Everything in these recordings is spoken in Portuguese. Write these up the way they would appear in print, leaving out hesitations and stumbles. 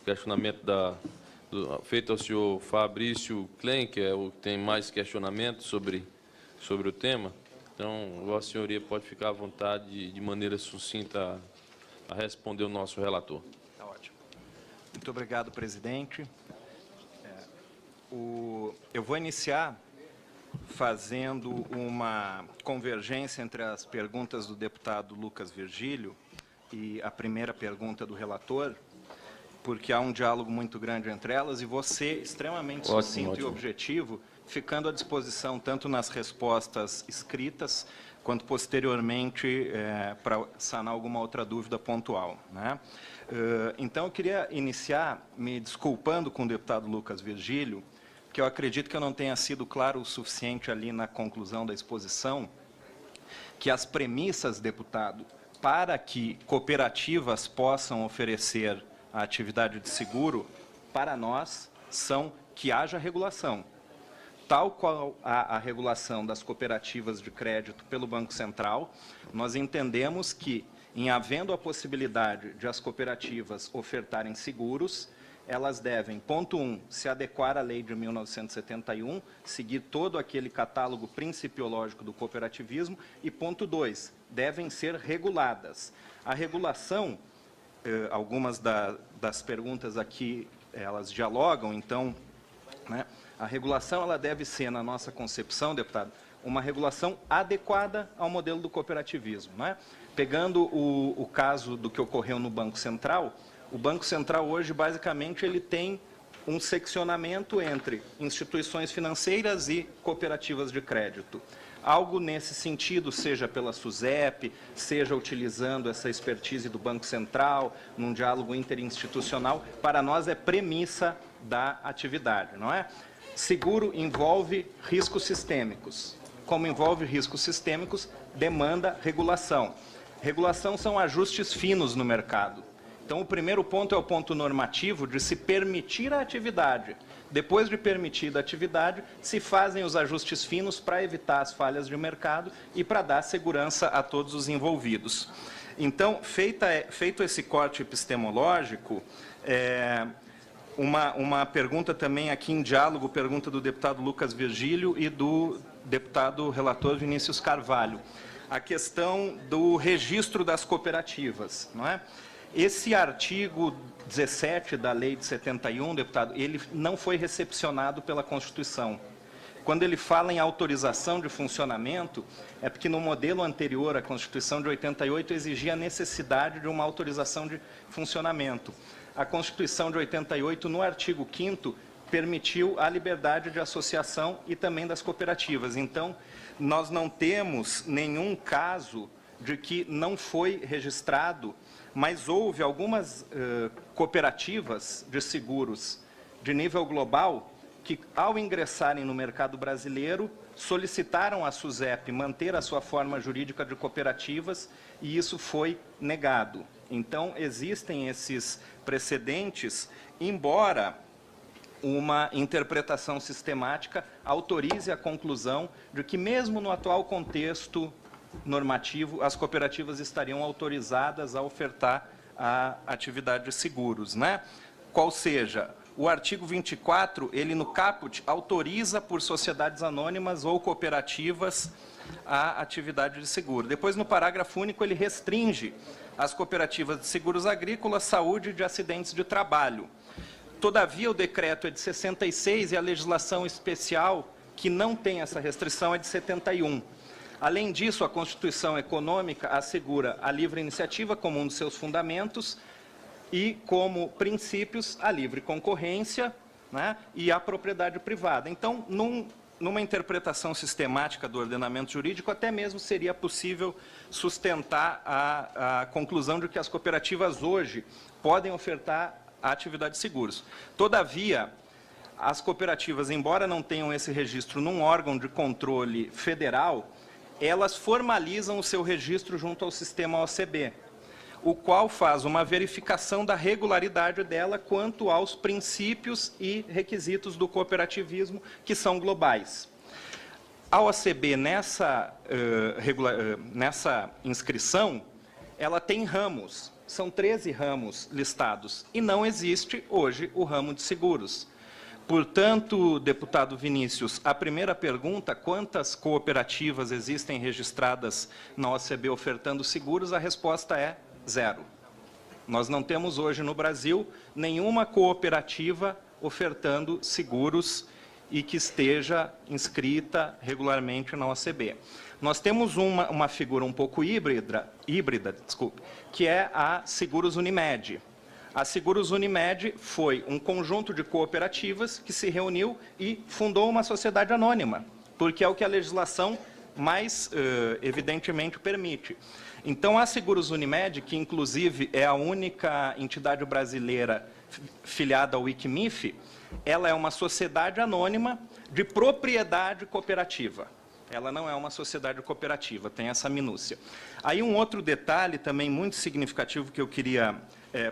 questionamento feito ao senhor Fabrício Klein, que é o que tem mais questionamento sobre o tema. Então, Vossa Senhoria pode ficar à vontade, de maneira sucinta, a responder o nosso relator. Está ótimo. Muito obrigado, presidente. Eu vou iniciar fazendo uma convergência entre as perguntas do deputado Lucas Virgílio e a primeira pergunta do relator, porque há um diálogo muito grande entre elas, e vou ser extremamente sucinto e objetivo, ficando à disposição tanto nas respostas escritas, quanto posteriormente para sanar alguma outra dúvida pontual, né? Então, eu queria iniciar me desculpando com o deputado Lucas Virgílio, que eu acredito que eu não tenha sido claro o suficiente ali na conclusão da exposição, que as premissas, deputado, para que cooperativas possam oferecer a atividade de seguro, para nós, são que haja regulação. Tal qual a regulação das cooperativas de crédito pelo Banco Central, nós entendemos que, em havendo a possibilidade de as cooperativas ofertarem seguros, elas devem, ponto 1, se adequar à lei de 1971, seguir todo aquele catálogo principiológico do cooperativismo, e ponto 2, devem ser reguladas. A regulação, algumas das perguntas aqui, elas dialogam, então, né, a regulação ela deve ser, na nossa concepção, deputado, uma regulação adequada ao modelo do cooperativismo, né? Pegando o caso do que ocorreu no Banco Central, o Banco Central hoje, basicamente, ele tem um seccionamento entre instituições financeiras e cooperativas de crédito. Algo nesse sentido, seja pela SUSEP, seja utilizando essa expertise do Banco Central, num diálogo interinstitucional, para nós é premissa da atividade, não é? Seguro envolve riscos sistêmicos. Como envolve riscos sistêmicos, demanda regulação. Regulação são ajustes finos no mercado. Então, o primeiro ponto é o ponto normativo de se permitir a atividade. Depois de permitida a atividade, se fazem os ajustes finos para evitar as falhas de mercado e para dar segurança a todos os envolvidos. Então, feito esse corte epistemológico, uma pergunta também aqui em diálogo, pergunta do deputado Lucas Virgílio e do deputado relator Vinícius Carvalho. A questão do registro das cooperativas, não é? Esse artigo 17 da Lei de 71, deputado, ele não foi recepcionado pela Constituição. Quando ele fala em autorização de funcionamento, é porque no modelo anterior, a Constituição de 88 exigia a necessidade de uma autorização de funcionamento. A Constituição de 88, no artigo 5º, permitiu a liberdade de associação e também das cooperativas. Então, nós não temos nenhum caso de que não foi registrado, mas houve algumas cooperativas de seguros de nível global que, ao ingressarem no mercado brasileiro, solicitaram à SUSEP manter a sua forma jurídica de cooperativas e isso foi negado. Então, existem esses precedentes, embora uma interpretação sistemática autorize a conclusão de que, mesmo no atual contexto normativo, as cooperativas estariam autorizadas a ofertar a atividade de seguros, né? Qual seja, o artigo 24, ele no caput autoriza por sociedades anônimas ou cooperativas a atividade de seguro. Depois, no parágrafo único, ele restringe as cooperativas de seguros agrícolas, saúde e de acidentes de trabalho. Todavia, o decreto é de 66 e a legislação especial, que não tem essa restrição, é de 71. Além disso, a Constituição Econômica assegura a livre iniciativa como um dos seus fundamentos e, como princípios, a livre concorrência, né, e a propriedade privada. Então, numa interpretação sistemática do ordenamento jurídico, até mesmo seria possível sustentar a conclusão de que as cooperativas hoje podem ofertar a atividade de seguros. Todavia, as cooperativas, embora não tenham esse registro num órgão de controle federal, elas formalizam o seu registro junto ao sistema OCB, o qual faz uma verificação da regularidade dela quanto aos princípios e requisitos do cooperativismo, que são globais. A OCB, nessa inscrição, ela tem ramos. são 13 ramos listados, e não existe hoje o ramo de seguros. Portanto, deputado Vinícius, a primeira pergunta, quantas cooperativas existem registradas na OCB ofertando seguros, a resposta é 0. Nós não temos hoje no Brasil nenhuma cooperativa ofertando seguros e que esteja inscrita regularmente na OCB. Nós temos uma figura um pouco híbrida, que é a Seguros Unimed. A Seguros Unimed foi um conjunto de cooperativas que se reuniu e fundou uma sociedade anônima, porque é o que a legislação mais evidentemente permite. Então, a Seguros Unimed, que inclusive é a única entidade brasileira filiada ao ICMIF, ela é uma sociedade anônima de propriedade cooperativa. Ela não é uma sociedade cooperativa, tem essa minúcia. Aí um outro detalhe também muito significativo que eu queria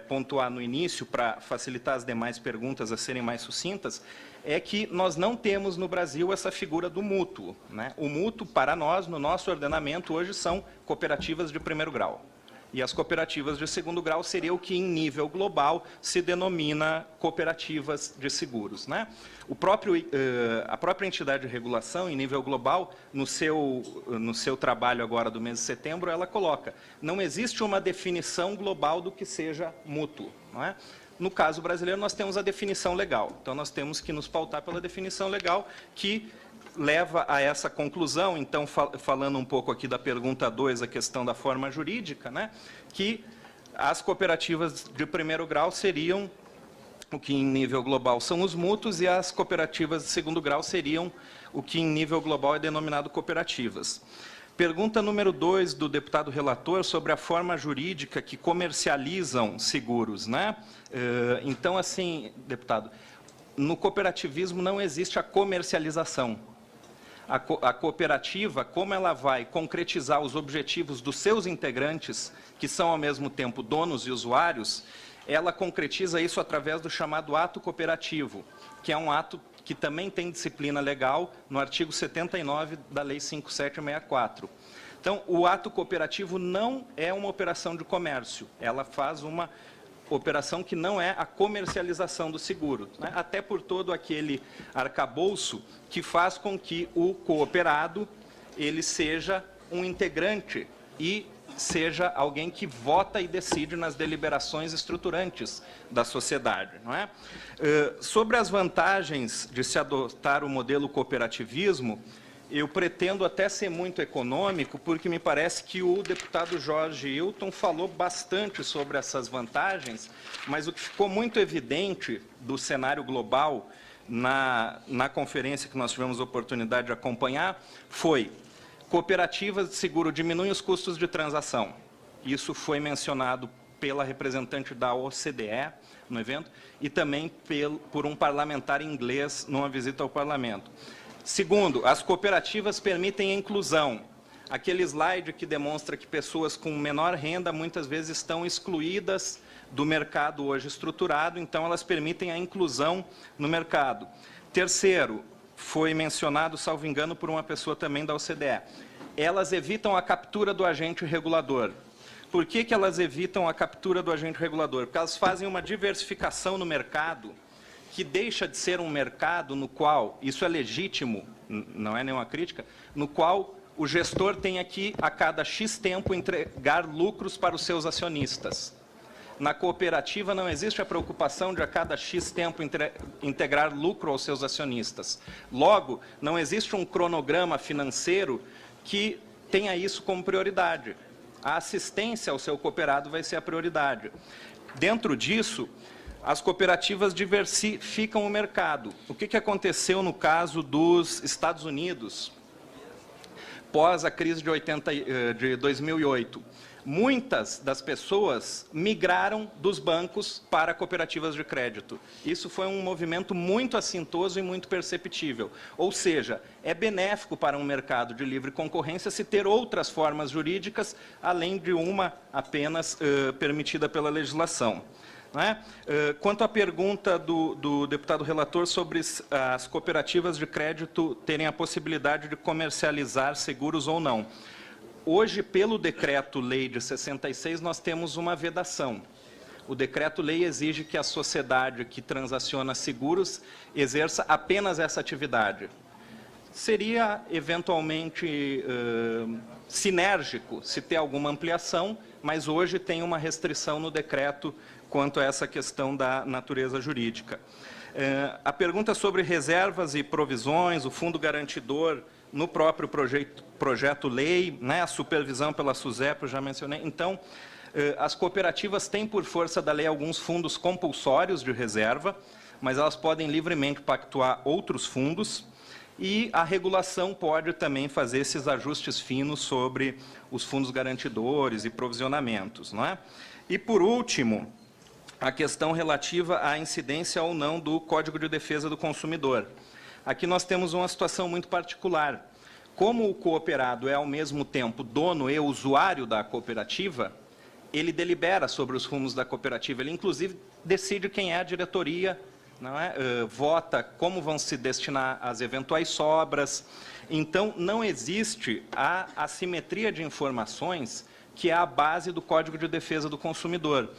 pontuar no início, para facilitar as demais perguntas a serem mais sucintas, é que nós não temos no Brasil essa figura do mútuo, né? O mútuo, para nós, no nosso ordenamento, hoje são cooperativas de primeiro grau. E as cooperativas de segundo grau seria o que, em nível global, se denomina cooperativas de seguros, né? A própria entidade de regulação, em nível global, no seu trabalho agora do mês de setembro, ela coloca, não existe uma definição global do que seja mútuo, não é? No caso brasileiro, nós temos a definição legal. Então, nós temos que nos pautar pela definição legal que leva a essa conclusão, então, falando um pouco aqui da pergunta 2, a questão da forma jurídica, né, que as cooperativas de primeiro grau seriam, o que em nível global são os mútuos, e as cooperativas de segundo grau seriam o que em nível global é denominado cooperativas. Pergunta número 2 do deputado relator sobre a forma jurídica que comercializam seguros, né? Então, assim, deputado, no cooperativismo não existe a comercialização. A cooperativa, como ela vai concretizar os objetivos dos seus integrantes, que são ao mesmo tempo donos e usuários, ela concretiza isso através do chamado ato cooperativo, que é um ato que também tem disciplina legal no artigo 79 da Lei 5.764. Então, o ato cooperativo não é uma operação de comércio, ela faz uma operação que não é a comercialização do seguro, né? Até por todo aquele arcabouço que faz com que o cooperado ele seja um integrante e seja alguém que vota e decide nas deliberações estruturantes da sociedade, não é? Sobre as vantagens de se adotar o modelo cooperativismo, eu pretendo até ser muito econômico, porque me parece que o deputado Jorge Hilton falou bastante sobre essas vantagens, mas o que ficou muito evidente do cenário global na conferência que nós tivemos a oportunidade de acompanhar foi: cooperativas de seguro diminuem os custos de transação. Isso foi mencionado pela representante da OCDE no evento e também por um parlamentar inglês numa visita ao parlamento. Segundo, as cooperativas permitem a inclusão. Aquele slide que demonstra que pessoas com menor renda muitas vezes estão excluídas do mercado hoje estruturado, então elas permitem a inclusão no mercado. Terceiro, foi mencionado, salvo engano, por uma pessoa também da OCDE. Elas evitam a captura do agente regulador. Por que elas evitam a captura do agente regulador? Porque elas fazem uma diversificação no mercado, que deixa de ser um mercado no qual, isso é legítimo, não é nenhuma crítica, no qual o gestor tem aqui, a cada X tempo, entregar lucros para os seus acionistas. Na cooperativa não existe a preocupação de a cada X tempo integrar lucro aos seus acionistas. Logo, não existe um cronograma financeiro que tenha isso como prioridade. A assistência ao seu cooperado vai ser a prioridade. Dentro disso, as cooperativas diversificam o mercado. O que aconteceu no caso dos Estados Unidos, pós a crise de 2008? Muitas das pessoas migraram dos bancos para cooperativas de crédito. Isso foi um movimento muito assintoso e muito perceptível. Ou seja, é benéfico para um mercado de livre concorrência se ter outras formas jurídicas, além de uma apenas permitida pela legislação. Não é? Quanto à pergunta do deputado relator sobre as cooperativas de crédito terem a possibilidade de comercializar seguros ou não. Hoje, pelo Decreto-Lei de 66, nós temos uma vedação. O Decreto-Lei exige que a sociedade que transaciona seguros exerça apenas essa atividade. Seria, eventualmente, sinérgico se ter alguma ampliação, mas hoje tem uma restrição no decreto quanto a essa questão da natureza jurídica. A pergunta sobre reservas e provisões, o fundo garantidor no próprio projeto-lei, né, a supervisão pela SUSEP, eu já mencionei. Então, as cooperativas têm, por força da lei, alguns fundos compulsórios de reserva, mas elas podem livremente pactuar outros fundos, e a regulação pode também fazer esses ajustes finos sobre os fundos garantidores e provisionamentos, não é? E, por último, a questão relativa à incidência ou não do Código de Defesa do Consumidor. Aqui nós temos uma situação muito particular. Como o cooperado é, ao mesmo tempo, dono e usuário da cooperativa, ele delibera sobre os rumos da cooperativa. Ele, inclusive, decide quem é a diretoria, não é? Vota como vão se destinar as eventuais sobras. Então, não existe a assimetria de informações que é a base do Código de Defesa do Consumidor.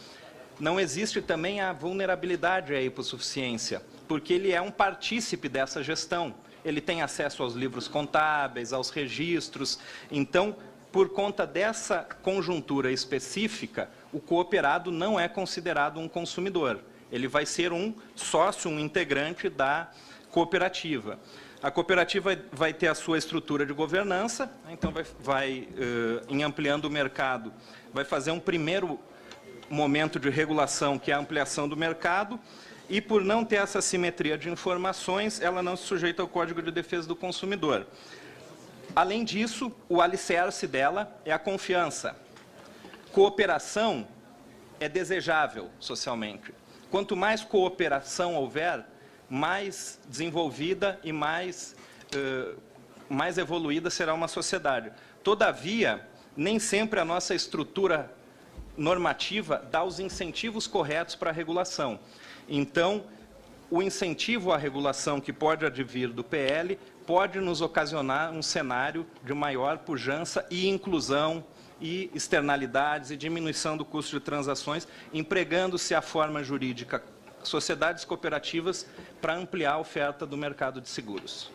Não existe também a vulnerabilidade à hipossuficiência, porque ele é um partícipe dessa gestão. Ele tem acesso aos livros contábeis, aos registros. Então, por conta dessa conjuntura específica, o cooperado não é considerado um consumidor. Ele vai ser um sócio, um integrante da cooperativa. A cooperativa vai ter a sua estrutura de governança, então em ampliando o mercado, vai fazer um primeiro momento de regulação, que é a ampliação do mercado, e por não ter essa simetria de informações, ela não se sujeita ao Código de Defesa do Consumidor. Além disso, o alicerce dela é a confiança. Cooperação é desejável socialmente. Quanto mais cooperação houver, mais desenvolvida e mais evoluída será uma sociedade. Todavia, nem sempre a nossa estrutura normativa dá os incentivos corretos para a regulação. Então, o incentivo à regulação que pode advir do PL pode nos ocasionar um cenário de maior pujança e inclusão e externalidades e diminuição do custo de transações, empregando-se a forma jurídica sociedades cooperativas para ampliar a oferta do mercado de seguros.